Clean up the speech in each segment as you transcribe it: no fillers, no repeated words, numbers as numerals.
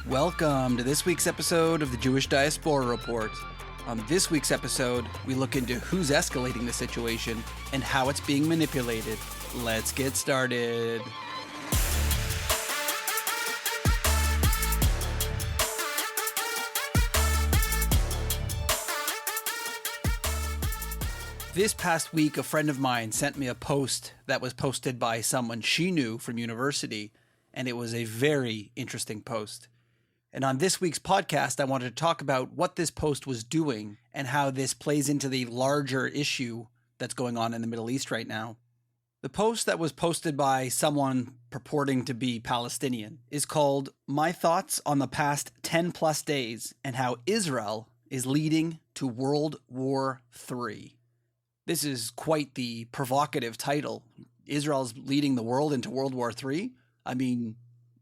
Welcome to this week's episode of the Jewish Diaspora Report. On this week's episode, we look into who's escalating the situation and how it's being manipulated. Let's get started. This past week, a friend of mine sent me a post that was posted by someone she knew from university, and it was a very interesting post. And on this week's podcast, I wanted to talk about what this post was doing and how this plays into the larger issue that's going on in the Middle East right now. The post that was posted by someone purporting to be Palestinian is called "My Thoughts on the Past 10 Plus Days and How Israel is Leading to World War III." This is quite the provocative title. Israel's leading the world into World War III? I mean,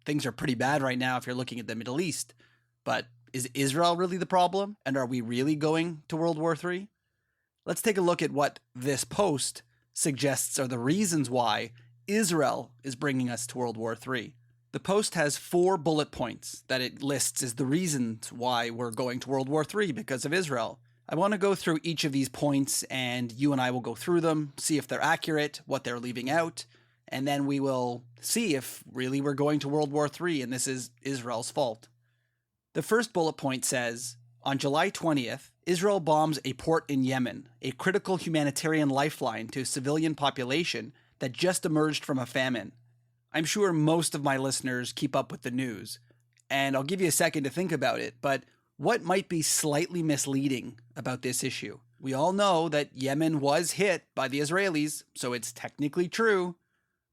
things are pretty bad right now if you're looking at the Middle East. But is Israel really the problem? And are we really going to World War III? Let's take a look at what this post suggests are the reasons why Israel is bringing us to World War III. The post has 4 bullet points that it lists as the reasons why we're going to World War III because of Israel. I want to go through each of these points, and you and I will go through them, see if they're accurate, what they're leaving out, and then we will see if really we're going to World War III and this is Israel's fault. The first bullet point says, on July 20th, Israel bombs a port in Yemen, a critical humanitarian lifeline to a civilian population that just emerged from a famine. I'm sure most of my listeners keep up with the news, and I'll give you a second to think about it, but what might be slightly misleading about this issue? We all know that Yemen was hit by the Israelis, so it's technically true.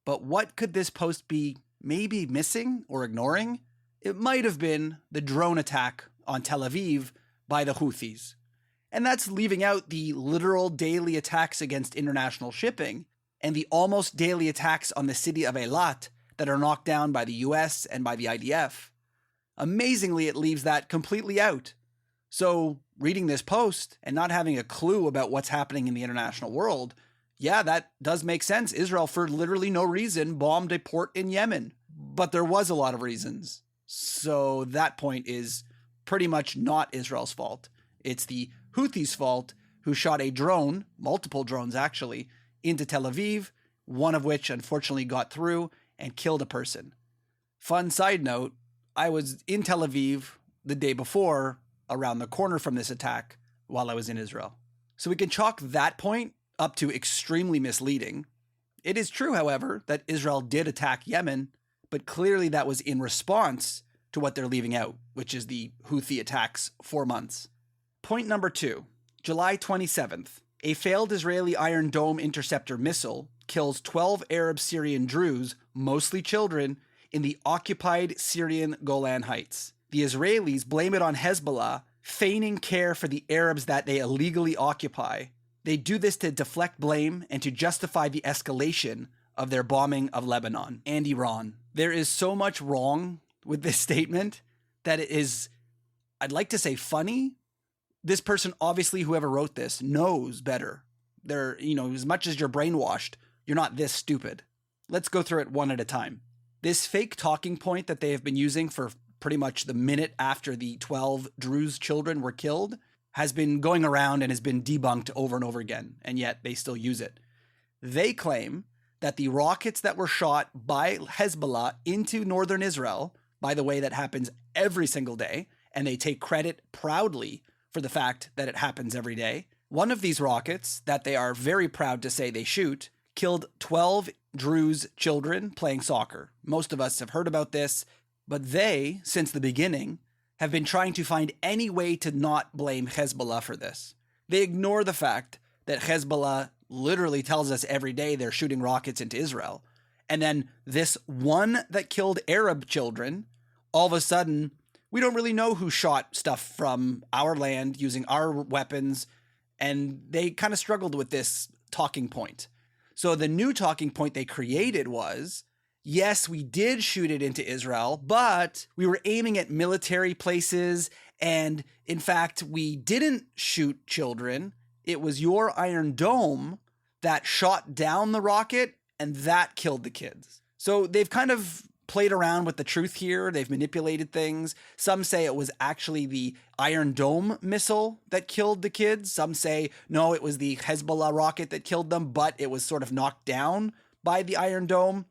But what could this post be maybe missing or ignoring? It might have been the drone attack on Tel Aviv by the Houthis. And that's leaving out the literal daily attacks against international shipping and the almost daily attacks on the city of Eilat that are knocked down by the US and by the IDF. Amazingly, it leaves that completely out. So reading this post and not having a clue about what's happening in the international world, yeah, that does make sense. Israel, for literally no reason, bombed a port in Yemen. But there was a lot of reasons. So that point is pretty much not Israel's fault. It's the Houthis' fault, who shot a drone, multiple drones actually, into Tel Aviv, one of which unfortunately got through and killed a person. Fun side note, I was in Tel Aviv the day before, around the corner from this attack, while I was in Israel. So we can chalk that point up to extremely misleading. It is true, however, that Israel did attack Yemen, but clearly that was in response to what they're leaving out, which is the Houthi attacks 4 months. Point number 2, July 27th, a failed Israeli Iron Dome interceptor missile kills 12 Arab Syrian Druze, mostly children, in the occupied Syrian Golan Heights. The Israelis blame it on Hezbollah, feigning care for the Arabs that they illegally occupy. They do this to deflect blame and to justify the escalation of their bombing of Lebanon and Iran. There is so much wrong with this statement that it is, I'd like to say, funny. This person, obviously, whoever wrote this, knows better. They're, as much as you're brainwashed, you're not this stupid. Let's go through it one at a time. This fake talking point that they have been using for pretty much the minute after the 12 Druze children were killed has been going around and has been debunked over and over again, and yet they still use it. They claim that the rockets that were shot by Hezbollah into northern Israel, by the way, that happens every single day, and they take credit proudly for the fact that it happens every day. One of these rockets that they are very proud to say they shoot killed 12 Druze children playing soccer. Most of us have heard about this, but they, since the beginning, have been trying to find any way to not blame Hezbollah for this. They ignore the fact that Hezbollah literally tells us every day they're shooting rockets into Israel. And then this one that killed Arab children, all of a sudden, we don't really know who shot stuff from our land using our weapons. And they kind of struggled with this talking point. So the new talking point they created was, yes, we did shoot it into Israel, but we were aiming at military places. And in fact, we didn't shoot children. It was your Iron Dome that shot down the rocket and that killed the kids. So they've kind of played around with the truth here. They've manipulated things. Some say it was actually the Iron Dome missile that killed the kids. Some say, no, it was the Hezbollah rocket that killed them, but it was sort of knocked down by the Iron Dome.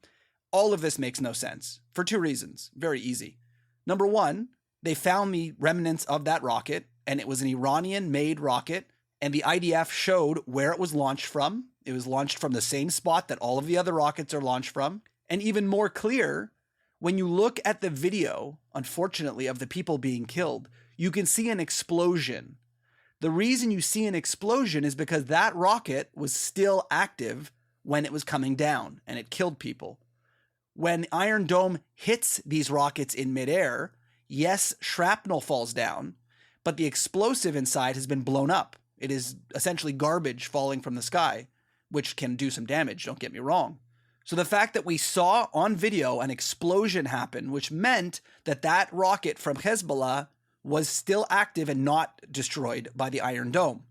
All of this makes no sense for two reasons. Very easy. Number one, they found the remnants of that rocket, and it was an Iranian-made rocket, and the IDF showed where it was launched from. It was launched from the same spot that all of the other rockets are launched from. And even more clear, when you look at the video, unfortunately, of the people being killed, you can see an explosion. The reason you see an explosion is because that rocket was still active when it was coming down, and it killed people. When Iron Dome hits these rockets in midair, yes, shrapnel falls down, but the explosive inside has been blown up. It is essentially garbage falling from the sky, which can do some damage, don't get me wrong. So the fact that we saw on video an explosion happen, which meant that that rocket from Hezbollah was still active and not destroyed by the Iron Dome.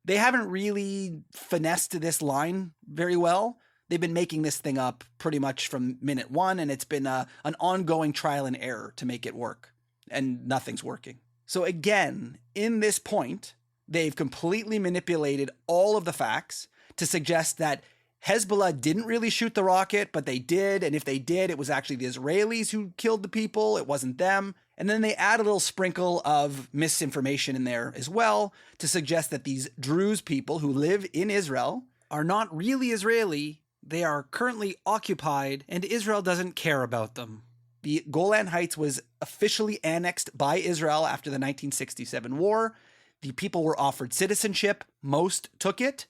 They haven't really finessed this line very well. They've been making this thing up pretty much from minute one, and it's been an ongoing trial and error to make it work, and nothing's working. So again, in this point, they've completely manipulated all of the facts to suggest that Hezbollah didn't really shoot the rocket, but they did. And if they did, it was actually the Israelis who killed the people. It wasn't them. And then they add a little sprinkle of misinformation in there as well to suggest that these Druze people who live in Israel are not really Israeli. They are currently occupied, and Israel doesn't care about them. The Golan Heights was officially annexed by Israel after the 1967 war. The people were offered citizenship. Most took it.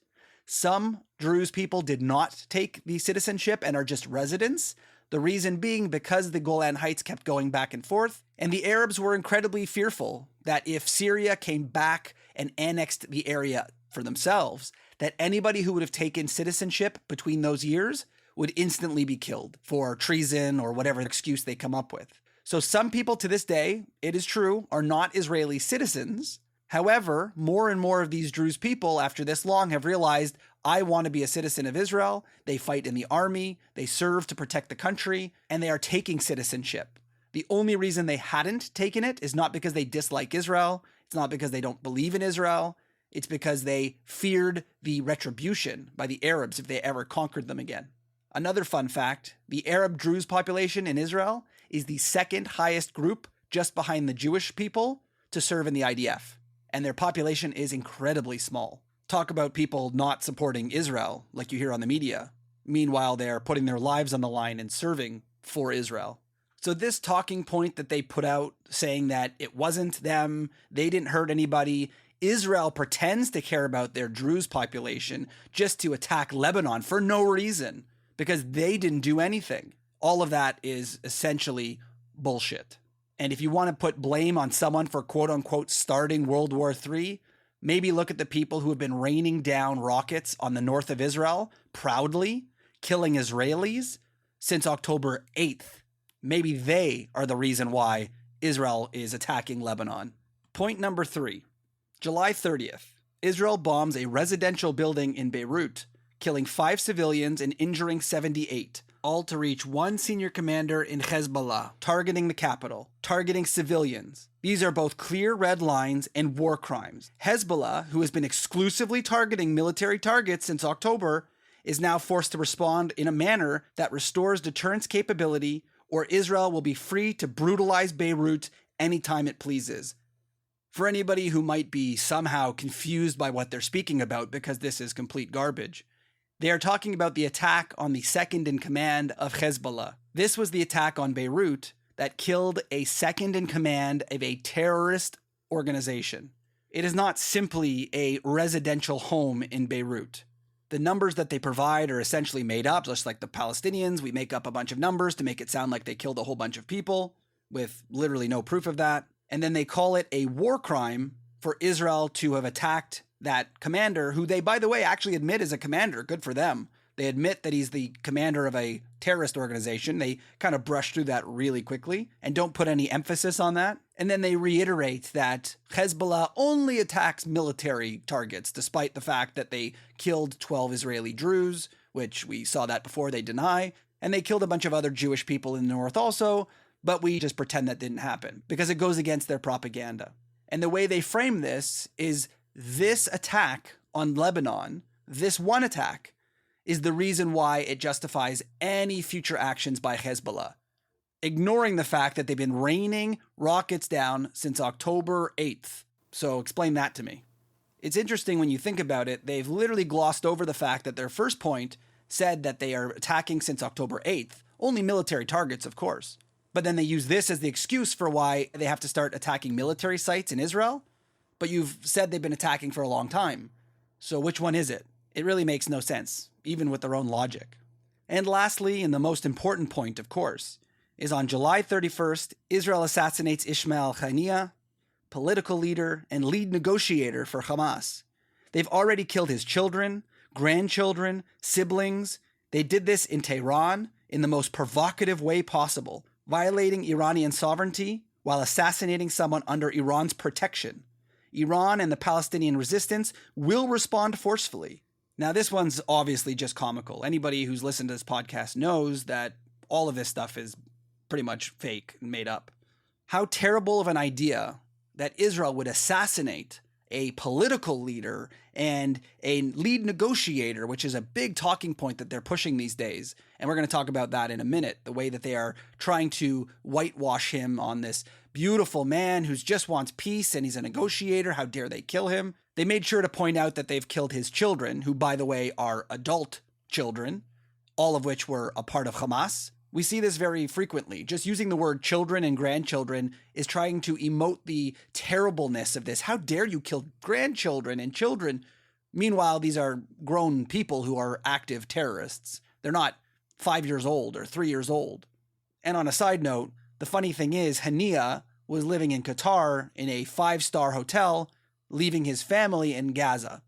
Some Druze people did not take the citizenship and are just residents. The reason being because the Golan Heights kept going back and forth, and the Arabs were incredibly fearful that if Syria came back and annexed the area for themselves, that anybody who would have taken citizenship between those years would instantly be killed for treason or whatever excuse they come up with. So some people to this day, it is true, are not Israeli citizens. However, more and more of these Druze people after this long have realized, I want to be a citizen of Israel. They fight in the army, they serve to protect the country, and they are taking citizenship. The only reason they hadn't taken it is not because they dislike Israel. It's not because they don't believe in Israel. It's because they feared the retribution by the Arabs if they ever conquered them again. Another fun fact, the Arab Druze population in Israel is the second highest group just behind the Jewish people to serve in the IDF. And their population is incredibly small. Talk about people not supporting Israel, like you hear on the media. Meanwhile, they're putting their lives on the line and serving for Israel. So this talking point that they put out saying that it wasn't them, they didn't hurt anybody, Israel pretends to care about their Druze population just to attack Lebanon for no reason, because they didn't do anything. All of that is essentially bullshit. And if you want to put blame on someone for quote-unquote starting World War III, maybe look at the people who have been raining down rockets on the north of Israel proudly, killing Israelis since October 8th. Maybe they are the reason why Israel is attacking Lebanon. Point number 3. July 30th. Israel bombs a residential building in Beirut, killing 5 civilians and injuring 78. All to reach one senior commander in Hezbollah, targeting the capital, targeting civilians. These are both clear red lines and war crimes. Hezbollah, who has been exclusively targeting military targets since October, is now forced to respond in a manner that restores deterrence capability, or Israel will be free to brutalize Beirut anytime it pleases. For anybody who might be somehow confused by what they're speaking about because this is complete garbage, they are talking about the attack on the second in command of Hezbollah. This was the attack on Beirut that killed a second in command of a terrorist organization. It is not simply a residential home in Beirut. The numbers that they provide are essentially made up, just like the Palestinians. We make up a bunch of numbers to make it sound like they killed a whole bunch of people with literally no proof of that. And then they call it a war crime for Israel to have attacked that commander, who they, by the way, actually admit is a commander. Good for them. They admit that he's the commander of a terrorist organization. They kind of brush through that really quickly and don't put any emphasis on that. And then they reiterate that Hezbollah only attacks military targets, despite the fact that they killed 12 Israeli Druze, which we saw that before, they deny. And they killed a bunch of other Jewish people in the north also, but we just pretend that didn't happen because it goes against their propaganda. And the way they frame this is this attack on Lebanon, this one attack, is the reason why it justifies any future actions by Hezbollah, ignoring the fact that they've been raining rockets down since October 8th. So explain that to me. It's interesting when you think about it. They've literally glossed over the fact that their first point said that they are attacking since October 8th, only military targets, of course. But then they use this as the excuse for why they have to start attacking military sites in Israel. But you've said they've been attacking for a long time. So which one is it? It really makes no sense, even with their own logic. And lastly, and the most important point, of course, is on July 31st, Israel assassinates Ismail Haniyeh, political leader and lead negotiator for Hamas. They've already killed his children, grandchildren, siblings. They did this in Tehran in the most provocative way possible, violating Iranian sovereignty while assassinating someone under Iran's protection. Iran and the Palestinian resistance will respond forcefully. Now, this one's obviously just comical. Anybody who's listened to this podcast knows that all of this stuff is pretty much fake and made up. How terrible of an idea that Israel would assassinate a political leader and a lead negotiator, which is a big talking point that they're pushing these days. And we're going to talk about that in a minute, the way that they are trying to whitewash him on this beautiful man who just wants peace and he's a negotiator. How dare they kill him? They made sure to point out that they've killed his children, who, by the way, are adult children, all of which were a part of Hamas. We see this very frequently. Just using the word children and grandchildren is trying to emote the terribleness of this. How dare you kill grandchildren and children? Meanwhile, these are grown people who are active terrorists. They're not 5 years old or 3 years old. And on a side note, the funny thing is Haniyeh was living in Qatar in a 5-star hotel, leaving his family in Gaza.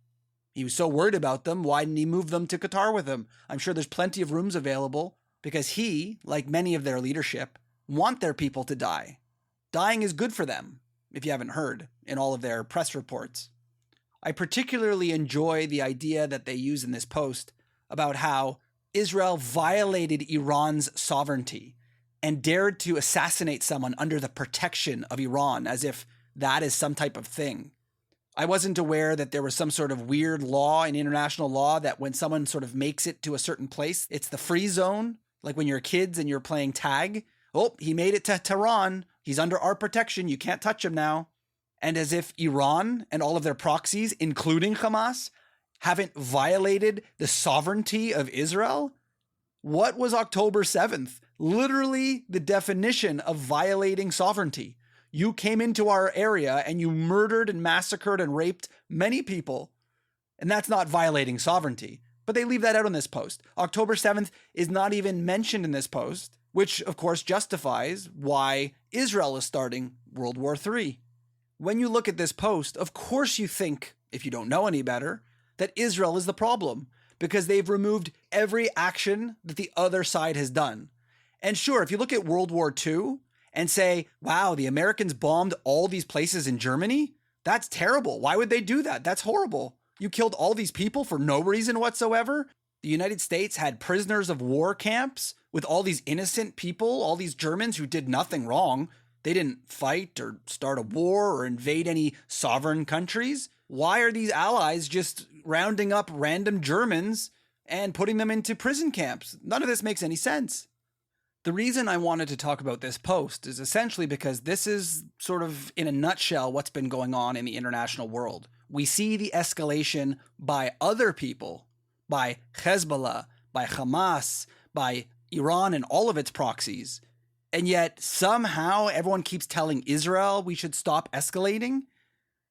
He was so worried about them, why didn't he move them to Qatar with him? I'm sure there's plenty of rooms available, because he, like many of their leadership, want their people to die. Dying is good for them, if you haven't heard, in all of their press reports. I particularly enjoy the idea that they use in this post about how Israel violated Iran's sovereignty and dared to assassinate someone under the protection of Iran, as if that is some type of thing. I wasn't aware that there was some sort of weird law in international law that when someone sort of makes it to a certain place, it's the free zone. Like when you're kids and you're playing tag. Oh, he made it to Tehran. He's under our protection. You can't touch him now. And as if Iran and all of their proxies, including Hamas, haven't violated the sovereignty of Israel. What was October 7th? Literally the definition of violating sovereignty. You came into our area and you murdered and massacred and raped many people. And that's not violating sovereignty. But they leave that out on this post. October 7th is not even mentioned in this post, which of course justifies why Israel is starting World War III. When you look at this post, of course you think, if you don't know any better, that Israel is the problem because they've removed every action that the other side has done. And sure, if you look at World War II and say, wow, the Americans bombed all these places in Germany, that's terrible. Why would they do that? That's horrible. You killed all these people for no reason whatsoever. The United States had prisoners of war camps with all these innocent people, all these Germans who did nothing wrong. They didn't fight or start a war or invade any sovereign countries. Why are these allies just rounding up random Germans and putting them into prison camps? None of this makes any sense. The reason I wanted to talk about this post is essentially because this is sort of, in a nutshell, what's been going on in the international world. We see the escalation by other people, by Hezbollah, by Hamas, by Iran and all of its proxies. And yet somehow everyone keeps telling Israel we should stop escalating.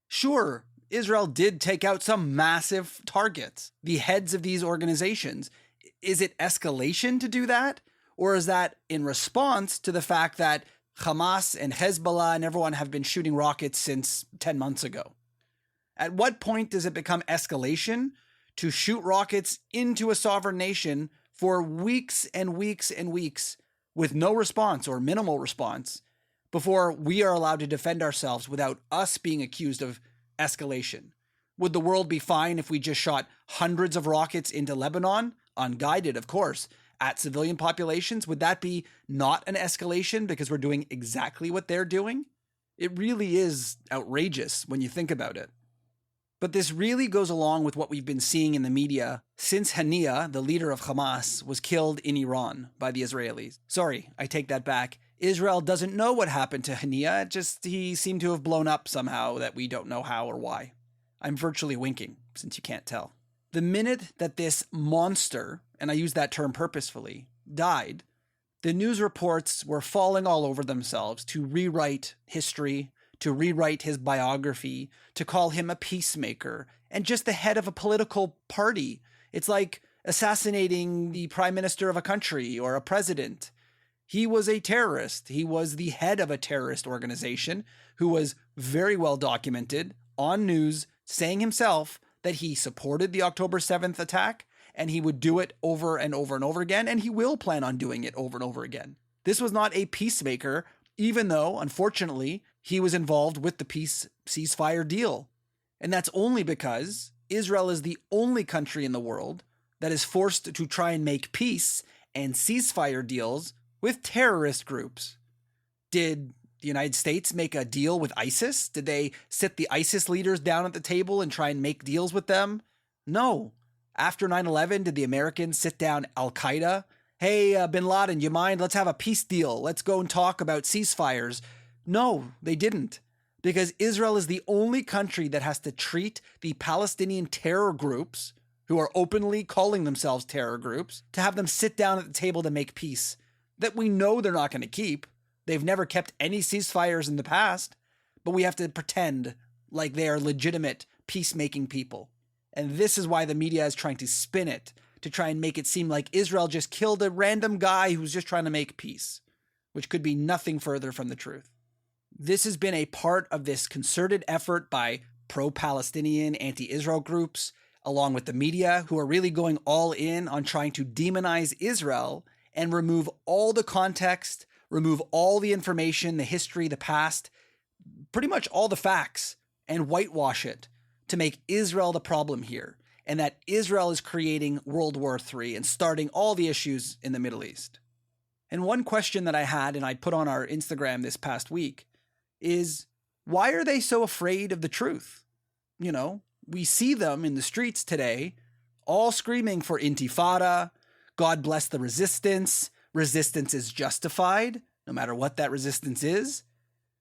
Sure, Israel did take out some massive targets, the heads of these organizations. Is it escalation to do that? Or is that in response to the fact that Hamas and Hezbollah and everyone have been shooting rockets since 10 months ago? At what point does it become escalation to shoot rockets into a sovereign nation for weeks and weeks and weeks with no response or minimal response before we are allowed to defend ourselves without us being accused of escalation? Would the world be fine if we just shot hundreds of rockets into Lebanon? Unguided, of course. at civilian populations, would that be not an escalation because we're doing exactly what they're doing? It really is outrageous when you think about it. But this really goes along with what we've been seeing in the media since Haniya, the leader of Hamas, was killed in Iran by the Israelis. Sorry, I take that back. Israel doesn't know what happened to Haniya, just he seemed to have blown up somehow that we don't know how or why. I'm virtually winking, since you can't tell. The minute that this monster, and I use that term purposefully, died, the news reports were falling all over themselves to rewrite history, to rewrite his biography, to call him a peacemaker, and just the head of a political party. It's like assassinating the prime minister of a country or a president. He was a terrorist. He was the head of a terrorist organization who was very well documented on news, saying himself that he supported the October 7th attack and he would do it over and over and over again, and he will plan on doing it over and over again. This was not a peacemaker, even though, unfortunately, he was involved with the peace ceasefire deal. And that's only because Israel is the only country in the world that is forced to try and make peace and ceasefire deals with terrorist groups. Did the United States make a deal with ISIS? Did they sit the ISIS leaders down at the table and try and make deals with them? No. After 9/11, did the Americans sit down Al-Qaeda? Hey, bin Laden, you mind? Let's have a peace deal. Let's go and talk about ceasefires. No, they didn't. Because Israel is the only country that has to treat the Palestinian terror groups, who are openly calling themselves terror groups, to have them sit down at the table to make peace that we know they're not going to keep. They've never kept any ceasefires in the past, but we have to pretend like they are legitimate peacemaking people. And this is why the media is trying to spin it, to try and make it seem like Israel just killed a random guy who's just trying to make peace, which could be nothing further from the truth. This has been a part of this concerted effort by pro-Palestinian, anti-Israel groups, along with the media, who are really going all in on trying to demonize Israel and remove all the context, remove all the information, the history, the past, pretty much all the facts, and whitewash it to make Israel the problem here, and that Israel is creating World War III and starting all the issues in the Middle East. And one question that I had, and I put on our Instagram this past week, is why are they so afraid of the truth? You know, we see them in the streets today, all screaming for intifada, God bless the resistance is justified, no matter what that resistance is.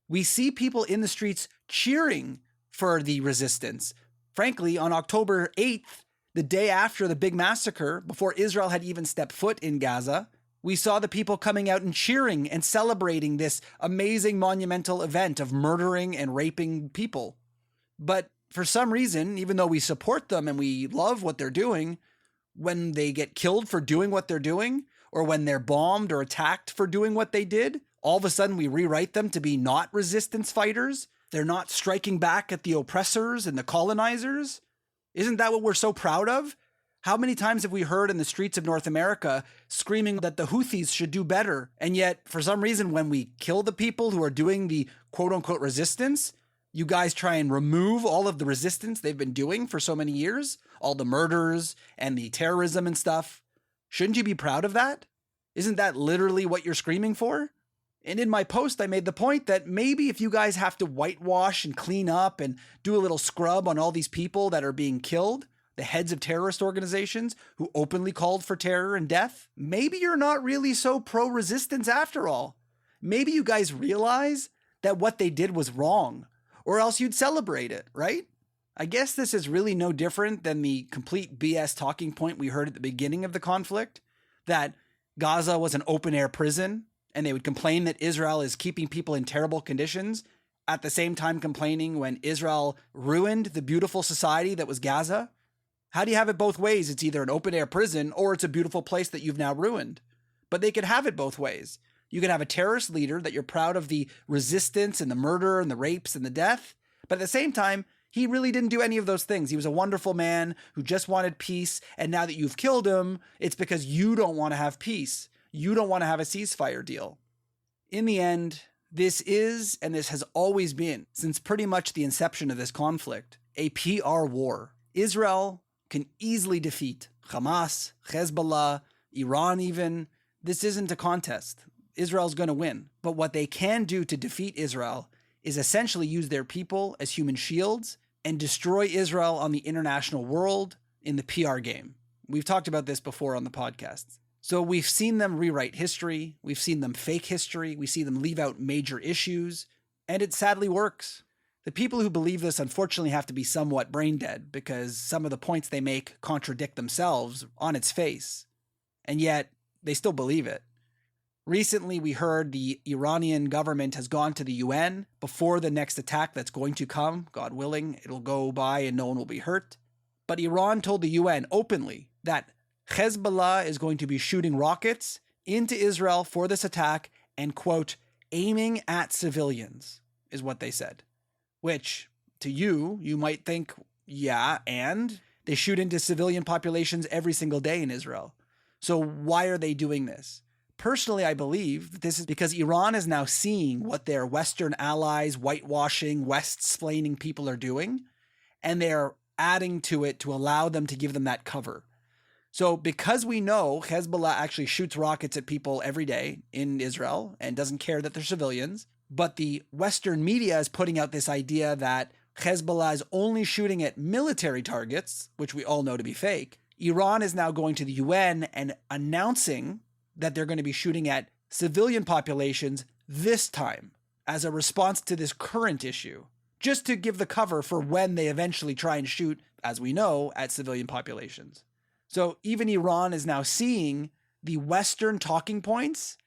We see people in the streets cheering for the resistance. Frankly, on October 8th, the day after the big massacre, before Israel had even stepped foot in Gaza, we saw the people coming out and cheering and celebrating this amazing monumental event of murdering and raping people. But for some reason, even though we support them and we love what they're doing, when they get killed for doing what they're doing, or when they're bombed or attacked for doing what they did, all of a sudden we rewrite them to be not resistance fighters. They're not striking back at the oppressors and the colonizers. Isn't that what we're so proud of? How many times have we heard in the streets of North America screaming that the Houthis should do better? And yet, for some reason, when we kill the people who are doing the quote-unquote resistance, you guys try and remove all of the resistance they've been doing for so many years, all the murders and the terrorism and stuff. Shouldn't you be proud of that? Isn't that literally what you're screaming for? And in my post, I made the point that maybe if you guys have to whitewash and clean up and do a little scrub on all these people that are being killed, the heads of terrorist organizations who openly called for terror and death, maybe you're not really so pro-resistance after all. Maybe you guys realize that what they did was wrong, or else you'd celebrate it, right? I guess this is really no different than the complete BS talking point we heard at the beginning of the conflict, that Gaza was an open-air prison, and they would complain that Israel is keeping people in terrible conditions, at the same time complaining when Israel ruined the beautiful society that was Gaza. How do you have it both ways? It's either an open-air prison or it's a beautiful place that you've now ruined. But they could have it both ways. You can have a terrorist leader that you're proud of the resistance and the murder and the rapes and the death, but at the same time, he really didn't do any of those things. He was a wonderful man who just wanted peace, and now that you've killed him, it's because you don't want to have peace. You don't want to have a ceasefire deal. In the end, this is, and this has always been, since pretty much the inception of this conflict, a PR war. Israel can easily defeat Hamas, Hezbollah, Iran even. This isn't a contest. Israel's going to win. But what they can do to defeat Israel is essentially use their people as human shields and destroy Israel on the international world in the PR game. We've talked about this before on the podcast. So we've seen them rewrite history. We've seen them fake history. We see them leave out major issues. And it sadly works. The people who believe this unfortunately have to be somewhat brain dead because some of the points they make contradict themselves on its face. And yet they still believe it. Recently, we heard the Iranian government has gone to the UN before the next attack that's going to come. God willing, it'll go by and no one will be hurt. But Iran told the UN openly that Hezbollah is going to be shooting rockets into Israel for this attack and, quote, aiming at civilians, is what they said. Which, to you might think, yeah, and they shoot into civilian populations every single day in Israel. So why are they doing this? Personally, I believe this is because Iran is now seeing what their Western allies, whitewashing, West-splaining people are doing, and they're adding to it to allow them to give them that cover. So because we know Hezbollah actually shoots rockets at people every day in Israel and doesn't care that they're civilians, but the Western media is putting out this idea that Hezbollah is only shooting at military targets, which we all know to be fake, Iran is now going to the UN and announcing that they're going to be shooting at civilian populations this time as a response to this current issue, just to give the cover for when they eventually try and shoot, as we know, at civilian populations. So even Iran is now seeing the Western talking points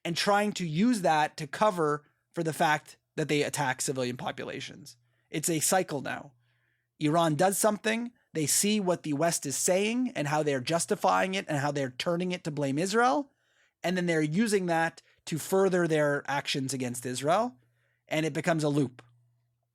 and trying to use that to cover for the fact that they attack civilian populations. It's a cycle now. Iran does something, they see what the West is saying and how they're justifying it and how they're turning it to blame Israel, and then they're using that to further their actions against Israel, and it becomes a loop.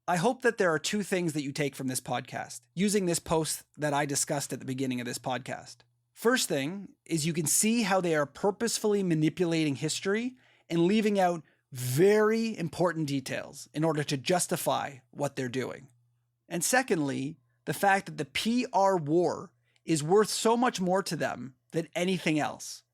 I hope that there are two things that you take from this podcast, using this post that I discussed at the beginning of this podcast. First thing is you can see how they are purposefully manipulating history and leaving out very important details in order to justify what they're doing. And secondly, the fact that the PR war is worth so much more to them than anything else.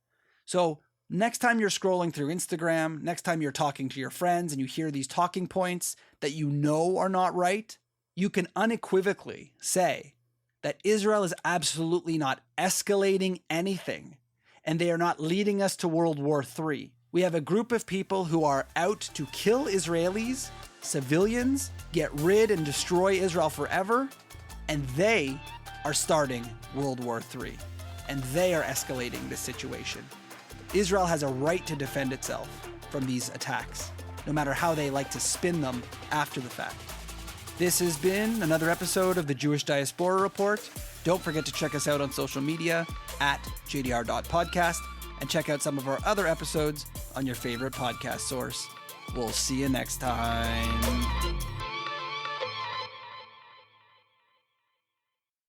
So next time you're scrolling through Instagram, next time you're talking to your friends and you hear these talking points that you know are not right, you can unequivocally say that Israel is absolutely not escalating anything, and they are not leading us to World War III. We have a group of people who are out to kill Israelis, civilians, get rid and destroy Israel forever, and they are starting World War III, and they are escalating this situation. Israel has a right to defend itself from these attacks, no matter how they like to spin them after the fact. This has been another episode of the Jewish Diaspora Report. Don't forget to check us out on social media at jdr.podcast and check out some of our other episodes on your favorite podcast source. We'll see you next time.